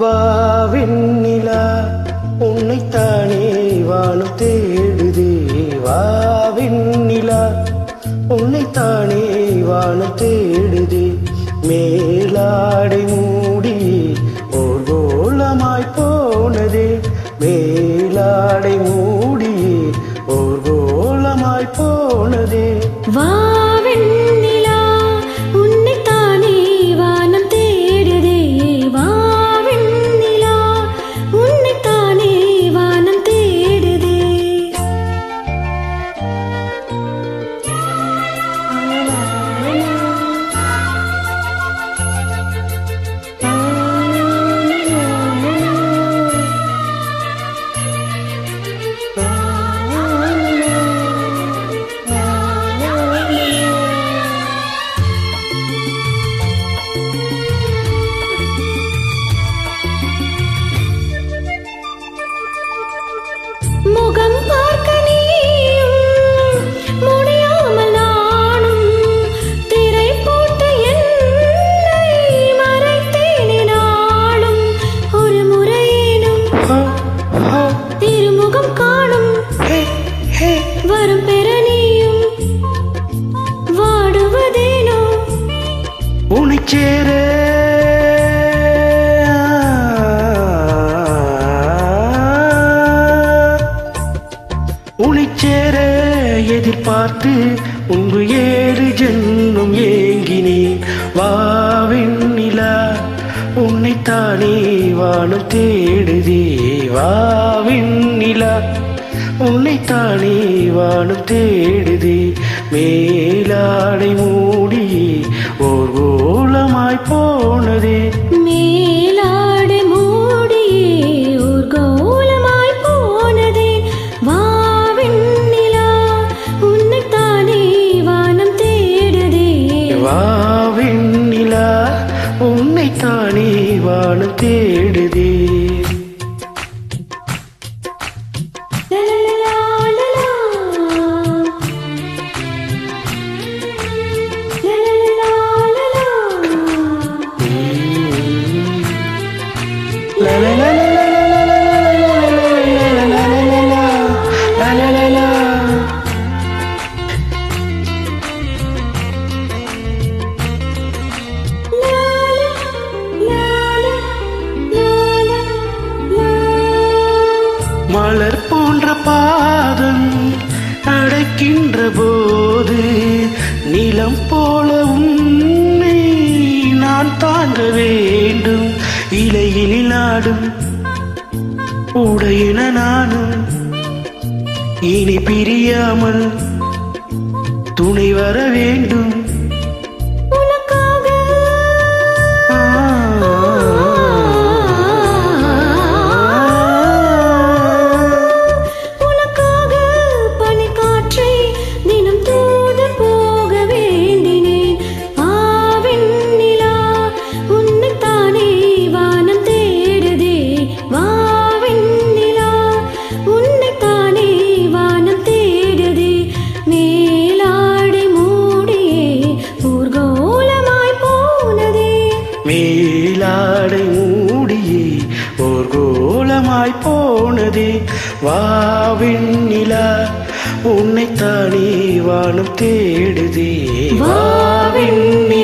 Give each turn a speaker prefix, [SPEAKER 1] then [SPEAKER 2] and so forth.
[SPEAKER 1] வாவெண்ணிலா உன்னைத்தானே வானம் தேடுதே. வாவெண்ணிலா உன்னைத்தானே வானம் தேடுதே. மேலாடை மூடி ஓர் கோலமாய் போனதே. மேலாடை மூடி ஓர் கோலமாய் போனதே.
[SPEAKER 2] வாவெண்ணிலா உன்னைத்தானே வானம் தேடுதே. வாவெண்ணிலா உன்னைத்தானே வானம் தேடுதே. முகம் பார்க்க நீயும் முடியாமல் நானும் திரை போட்டு என்னை மறைத்தேனே நாளும். ஒரு முறையேனும் திருமுகம் காணும் வரும் பெற நீயும் வாடுவதேனோ.
[SPEAKER 1] உனைச்சேர உனைச்சேர எதிர்பார்த்து முன்பு 7 ஜென்மம் ஏங்கினேன். வாவெண்ணிலா உன்னைத்தானே வானம் தேடுதே. வாவெண்ணிலா உன்னைத்தானே வானம் தேடுதே. மேலாடை மூடி ஓர் கோலமாய் போனதே.
[SPEAKER 2] மேலாடை மூடியே ஒரு கோலமாய் போனதே. வாவெண்ணிலா உன்னைத்தானே வானம் தேடுதே.
[SPEAKER 1] வாவெண்ணிலா உன்னைத்தானே வானம் தேடுதே. மலர் போன்ற பாதம் அடைக்கின்ற போது நிலம் போல உன்னை நான் தாங்க வேண்டும். இலையில் நாடும் உடையின நானும் இனி பிரியாமல் துணை வர வேண்டும். மேலாடை மூடியே ஓர் கோலமாய் போனதே. வாவெண்ணிலா உன்னைத்தானே வானம் தேடுதே. வாவெண்ணிலா